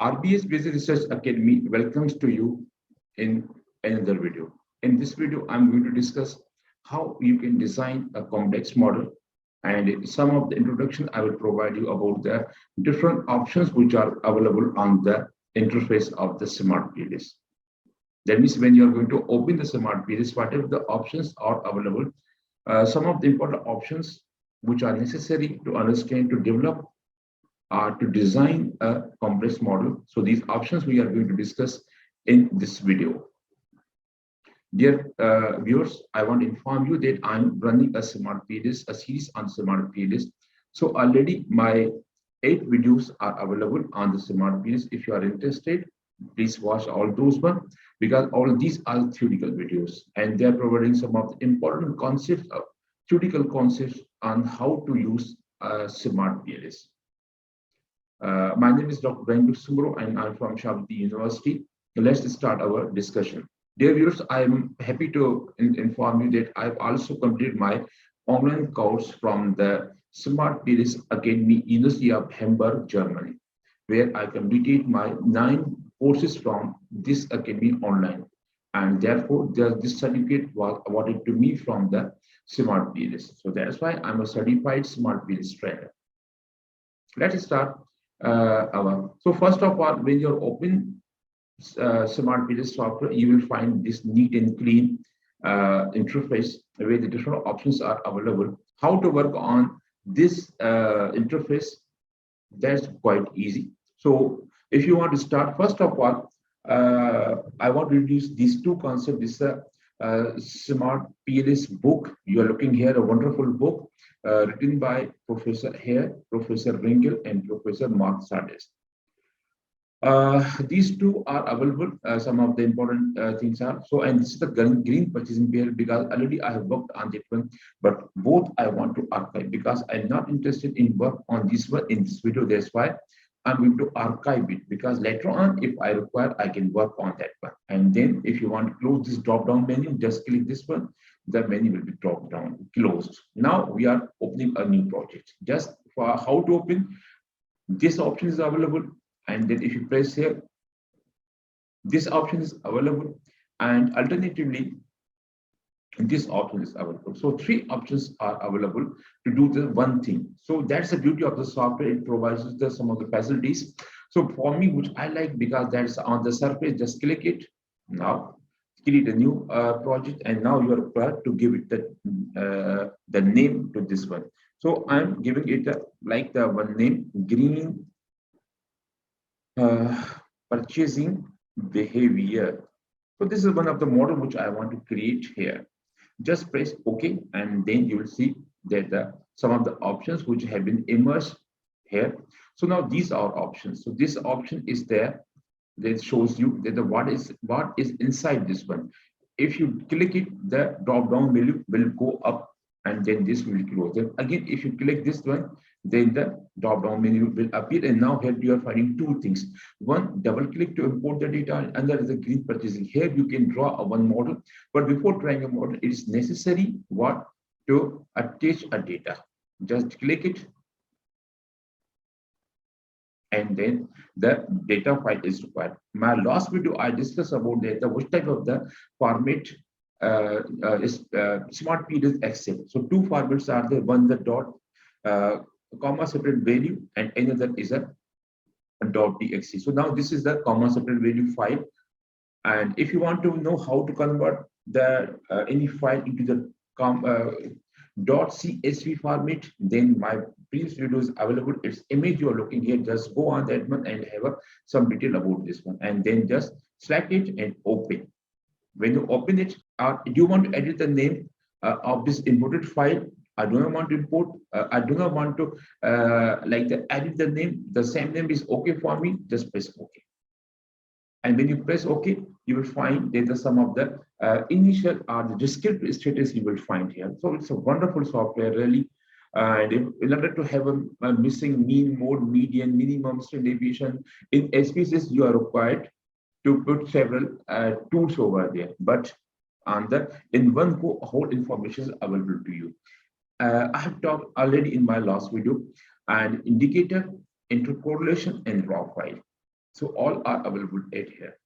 RBS Basic Research Academy welcomes to you in another video. In this video, I'm going to discuss how you can design a complex model, and some of the introduction I will provide you about the different options which are available on the interface of the Smart PLS. That means when you are going to open the Smart PLS, whatever the options are available, some of the important options which are necessary to understand, to develop, to design a complex model. So these options we are going to discuss in this video. Dear viewers, I want to inform you that I'm running a Smart PLS, a series on Smart PLS. So already my 8 videos are available on the Smart PLS. If you are interested, please watch all those ones, because all these are theoretical videos and they are providing some of the important concepts, theoretical concepts on how to use Smart PLS. My name is Dr. Sumro and I'm from Shabdi University. Let's start our discussion. Dear viewers, I'm happy to inform you that I've also completed my online course from the Smart PLS Academy, University of Hamburg, Germany, where I completed my 9 courses from this academy online. And therefore, this certificate was awarded to me from the Smart PLS. So that's why I'm a certified Smart PLS trainer. Let's start. So first of all, when you're open Smart PLS software, you will find this neat and clean interface where the different options are available. How to work on this interface, that's quite easy. So if you want to start, first of all, I want to introduce these 2 concepts. This is a Smart PLS book. You are looking here, a wonderful book written by Professor Hare, Professor Ringel, and Professor Mark Sardes. These 2 are available. Some of the important things are so, and this is the green purchasing pair, because already I have worked on that one, but both I want to archive because I'm not interested in work on this one in this video. That's why I'm going to archive it, because later on, if I require, I can work on that one. And then if you want to close this drop-down menu, just click this one. The menu will be dropped down, closed. Now we are opening a new project. Just for how to open, this option is available. And then if you press here, this option is available. And alternatively, this option is available. So 3 options are available to do the one thing. So that's the beauty of the software. It provides some of the facilities. So for me, which I like, because that's on the surface, just click it. Now create a new project, and now you are required to give it the name to this one. So I'm giving it like the one name, green purchasing behavior. So this is one of the model which I want to create here. Just press OK, and then you will see that some of the options which have been immersed here. So now these are options. So this option is there. That shows you that what is inside this one. If you click it, the drop-down menu will go up, and then this will close. Then again, if you click this one, then the drop-down menu will appear. And now here you are finding 2 things. One, double-click to import the data, and another is the green purchasing. Here you can draw one model, but before drawing a model, it is necessary to attach a data. Just click it, and then the data file is required. My last video, I discussed about which type of the format is Smart PLS accept. So 2 formats are there. One, the dot comma separate value, and another is a .txt. So now this is the comma separate value file. And if you want to know how to convert the any file into the .csv format, then my previous video is available. It's image you are looking here. Just go on that one and have some detail about this one, and then just select it and open. When you open it, do you want to edit the name of this imported file? I do not want to import. I do not want to edit the name. The same name is okay for me. Just press OK. And when you press OK, you will find that some of the initial or the descriptive status you will find here. So it's a wonderful software, really. And in order to have a missing mean, mode, median, minimum, standard deviation in SPSS, you are required to put several tools over there. But in one go, whole information is available to you. I have talked already in my last video, and indicator, intercorrelation, and raw file. So all are available at here.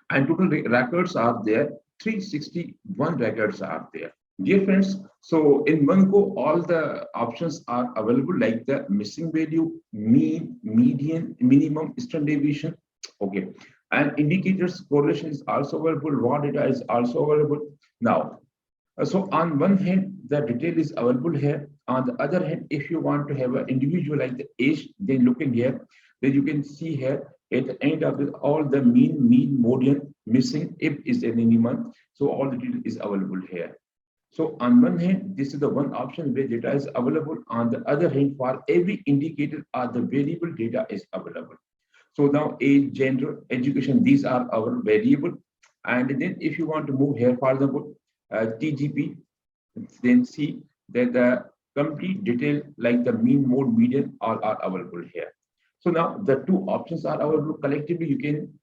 And total records are there. 361 records are there. Dear friends, so in one go, all the options are available, like the missing value, mean, median, minimum, standard deviation. Okay. And indicators correlation is also available. Raw data is also available. Now, so on one hand, the detail is available here. On the other hand, if you want to have an individual like the age, then looking here, then you can see here at the end of it, all the mean, median, missing, if is any month. So all the detail is available here. So on one hand, this is the one option where data is available. On the other hand, for every indicator or the variable, data is available. So now age, gender, education, these are our variable. And then if you want to move here, for example, TGP, then see that the complete detail like the mean, mode, median, all are available here. So now the two options are available. Collectively, you can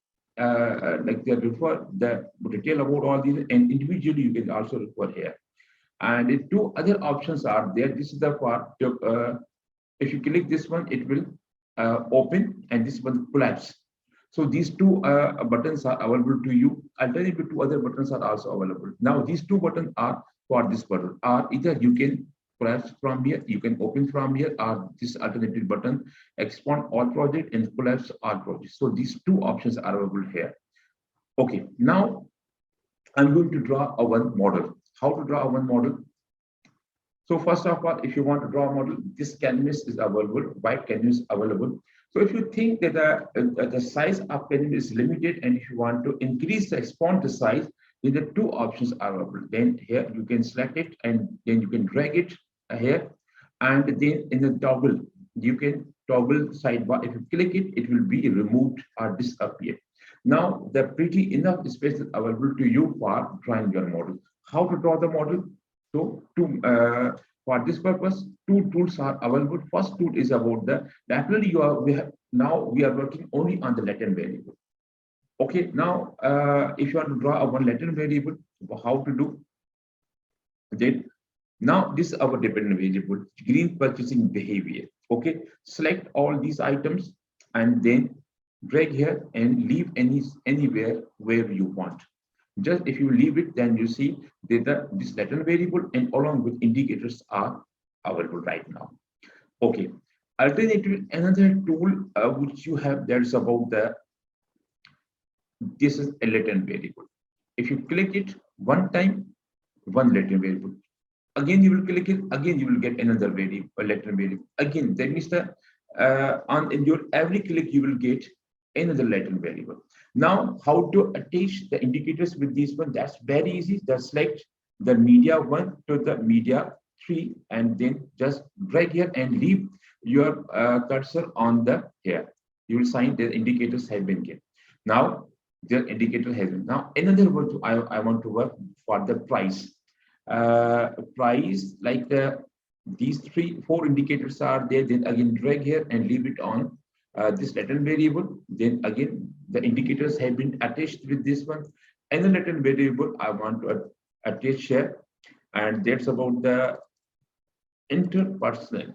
like they refer the detail about all these, and individually you can also refer here. And the two other options are there. This is the part. If you click this one, it will open, and this one collapse. So these two buttons are available to you. Alternatively, two other buttons are also available. Now these two buttons are for this button. Are either you can collapse from here, you can open from here, or this alternative button, expand all project and collapse all projects. So these two options are available here. Okay, now I'm going to draw a one model. How to draw a one model? So first of all, if you want to draw a model, this canvas is available, white canvas available. So if you think that the size of canvas is limited, and if you want to increase the expand the size, then the two options are available. Then here you can select it, and then you can drag it here, and then in the toggle, you can toggle sidebar. If you click it, it will be removed or disappear. Now the pretty enough space is available to you for drawing your model. How to draw the model? So for this purpose, two tools are available. First tool is about the definitely we are working only on the latent variable. Okay, now if you want to draw a one latent variable, how to do? Then now this is our dependent variable, green purchasing behavior. Okay, select all these items and then drag here and leave anywhere where you want. Just if you leave it, then you see that this latent variable and along with indicators are available right now. Okay. Alternatively, another tool which you have, there's about this is a latent variable. If you click it one time, one latent variable. Again, you will click it, again, you will get another variable, a latent variable. Again, that means that in your every click, you will get another latent variable. Now, how to attach the indicators with this one? That's very easy. Just select the media 1 to the media 3, and then just drag here and leave your cursor on the here. You will find the indicators have been given. Now, the indicator has been. Now, another word I want to work for the price. Price, like these 4 indicators are there. Then again, drag here and leave it on this latent variable. Then again, the indicators have been attached with this one. And the latent variable I want to attach here, and that's about the interpersonal.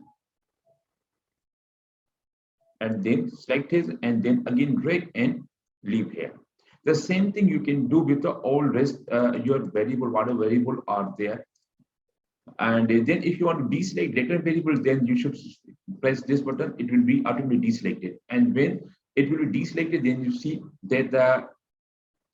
And then select his, and then again drag and leave here. The same thing you can do with the all rest your variable, whatever variable are there. And then if you want to deselect latent variable, then you should press this button. It will be automatically deselected. And when it will be deselected, then you see that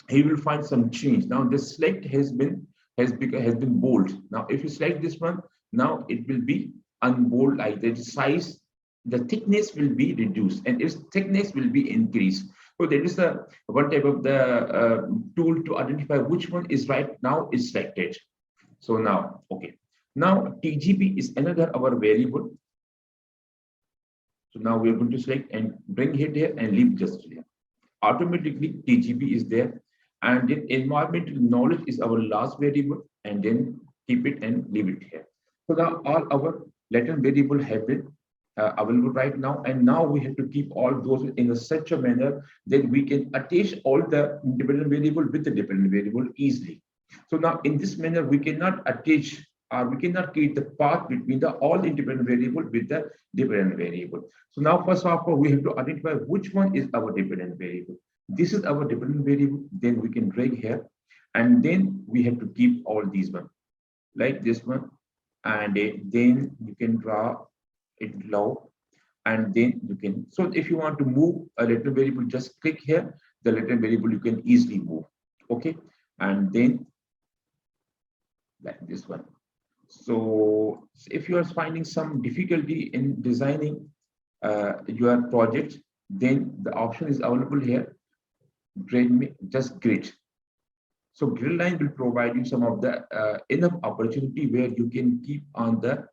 he will find some change. Now the select has been bold. Now if you select this one, now it will be unbold, like the size, the thickness will be reduced, and its thickness will be increased. So that is the one type of the tool to identify which one is right now is selected. So now, okay. Now TGP is another our variable. So now we are going to select and bring it here and leave just here. Automatically TGP is there, and then environmental knowledge is our last variable, and then keep it and leave it here. So now all our latent variable have been available right now, and now we have to keep all those in such a manner that we can attach all the independent variable with the dependent variable easily. So now in this manner we cannot attach we cannot create the path between the all independent variable with the dependent variable. So now first of all, we have to identify which one is our dependent variable. This is our dependent variable. Then we can drag here, and then we have to keep all these one like this one, and then you can draw it low, and then you can. So if you want to move a latent variable, just click here. The latent variable you can easily move. Okay, and then like this one. So if you are finding some difficulty in designing your project, then the option is available here. Just grid. So grid line will provide you some of the enough opportunity where you can keep on the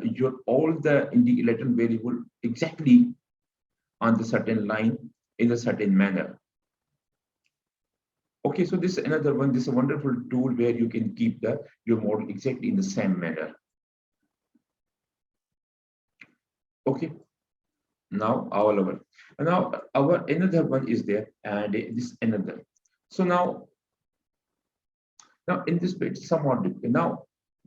your all the latent variable exactly on the certain line in a certain manner. Okay, so this is another one. This is a wonderful tool where you can keep your model exactly in the same manner. Okay, now our another one is there, and this another. So now in this page somewhat different.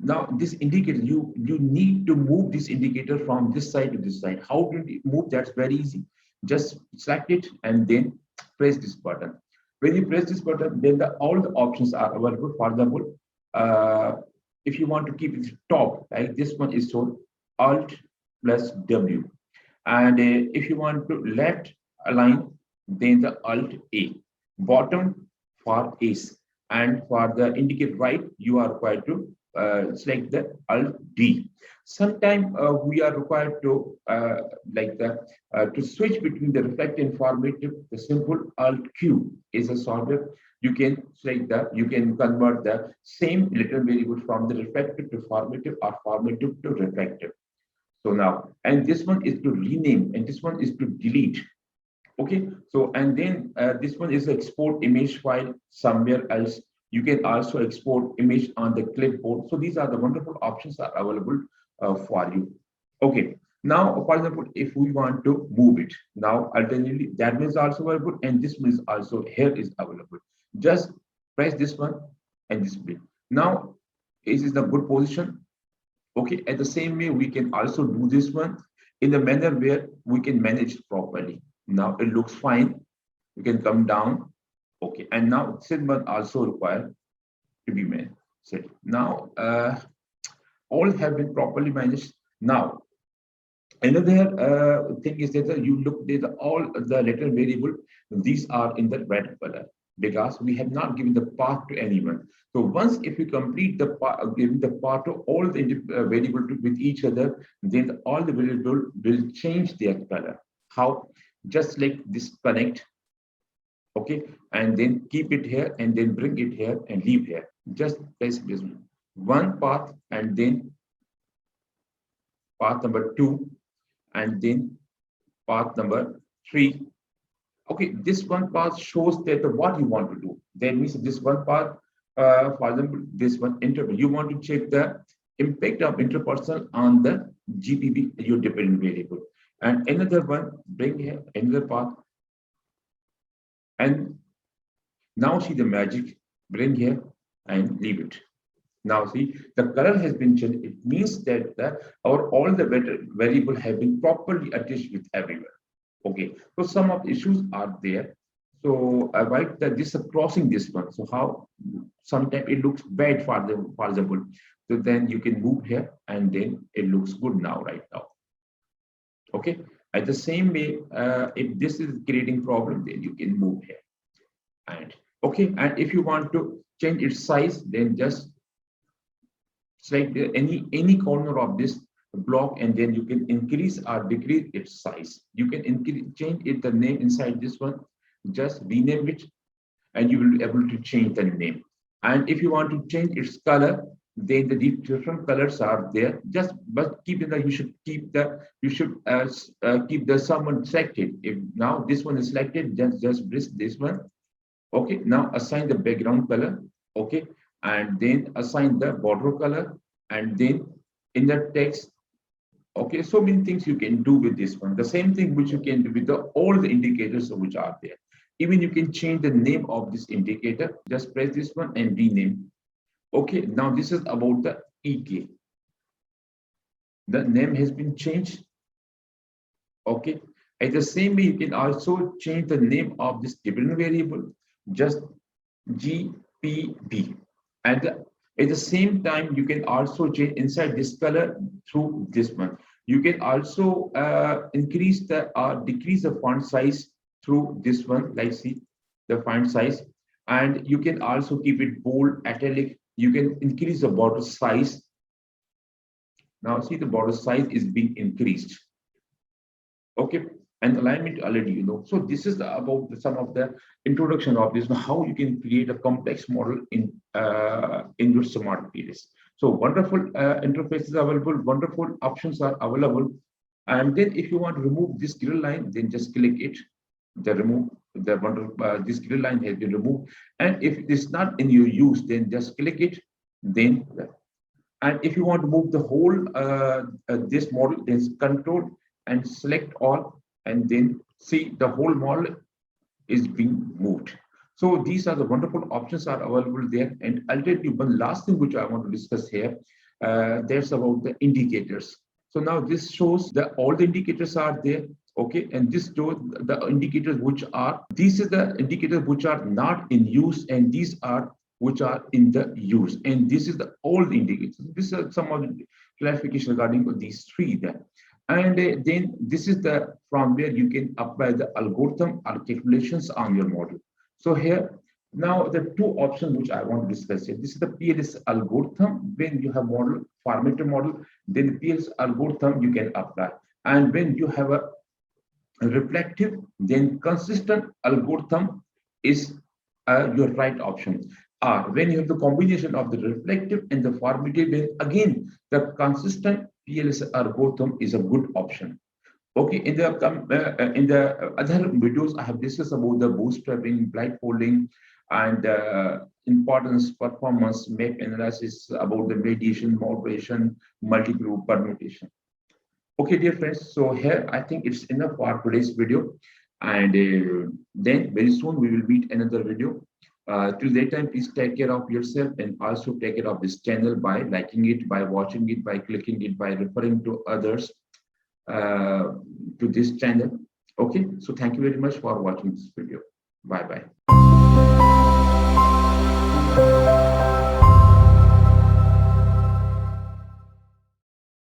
Now this indicator, you need to move this indicator from this side to this side. How do you move? That's very easy. Just select it and then press this button. When you press this button, then all the options are available. For example, if you want to keep it top, like this one is shown Alt plus W, and if you want to left align, then the Alt A, bottom for Ace, and for the indicate right, you are required to select the Alt D. Sometimes we are required to to switch between the reflective and formative. The simple Alt Q is a software. You can select you can convert the same latent variable from the reflective to formative or formative to reflective. So now, and this one is to rename, and this one is to delete. Okay, so and then this one is export image file somewhere else. You can also export image on the clipboard. So these are the wonderful options that are available for you. Okay, now for example, if we want to move it, now alternatively that one is also available, and this one is also here is available. Just press this one and this bit. Now this is the good position. Okay, at the same way we can also do this one in the manner where we can manage it properly. Now it looks fine. You can come down. Okay, and now set one also required to be managed. Set. Now all have been properly managed. Now another thing is that you look at all the latent variable. These are in the red color because we have not given the path to anyone. So once if you complete the giving the path to all the variable with each other, then all the variable will change their color. How? Just like this connect. Okay, and then keep it here and then bring it here and leave here. Just press this one path and then path number 2 and then path number 3. Okay, this one path shows that what you want to do. That means this one path, for example, this one interval, you want to check the impact of interpersonal on the GPB, your dependent variable. And another one, bring here another path. And now see the magic, bring here and leave it. Now see the color has been changed. It means that all the variable have been properly attached with everywhere. Okay, so some of the issues are there. So avoid that this crossing this one. So how sometimes it looks bad for example. So then you can move here and then it looks good now right now. Okay. At the same way, if this is creating problem, then you can move here. And okay, and if you want to change its size, then just select any corner of this block, and then you can increase or decrease its size. You can change it the name inside this one. Just rename it, and you will be able to change the name. And if you want to change its color, then the different colors are there. But keep in that you should keep the someone selected. If now this one is selected, just press this one. Okay, now assign the background color. Okay, and then assign the border color, and then in the text. Okay, so many things you can do with this one. The same thing which you can do with all the indicators which are there. Even you can change the name of this indicator. Just press this one and rename. Okay, now this is about the EK. The name has been changed. Okay. At the same way, you can also change the name of this dependent variable, just GPB. And at the same time, you can also change inside this color through this one. You can also increase the or decrease the font size through this one, like see the font size. And you can also keep it bold, italic. You can increase the border size. Now see the border size is being increased. Okay, and alignment already you know. So this is about some of the introduction of this, how you can create a complex model in your smart PLS. So wonderful interfaces available, wonderful options are available. And then if you want to remove this grid line, then just click it. The remove the this grid line has been removed. And if it is not in your use, then just click it. Then and if you want to move the whole this model, then control and select all, and then see the whole model is being moved. So these are the wonderful options are available there. And I'll tell you one last thing which I want to discuss here. That's about the indicators. So now this shows that all the indicators are there. Okay, and this shows the indicators which are, these are the indicators which are not in use, and these are which are in the use. And this is the old indicators. This is some of the clarification regarding these three there. And then this is the from where you can apply the algorithm or calculations on your model. So here, now the two options which I want to discuss here. This is the PLS algorithm. When you have model, formatted model, then the PLS algorithm you can apply. And when you have a reflective, then consistent algorithm is your right option. When you have the combination of the reflective and the formative, then again the consistent PLS algorithm is a good option. Okay, in the other videos, I have discussed about the bootstrapping, blindfolding, and importance, performance, map analysis, about the mediation, moderation, multi-group permutation. Okay, dear friends, so here I think it's enough for today's video. And then very soon we will meet another video. Till that time, please take care of yourself and also take care of this channel by liking it, by watching it, by clicking it, by referring to others to this channel. Okay, so thank you very much for watching this video. Bye-bye.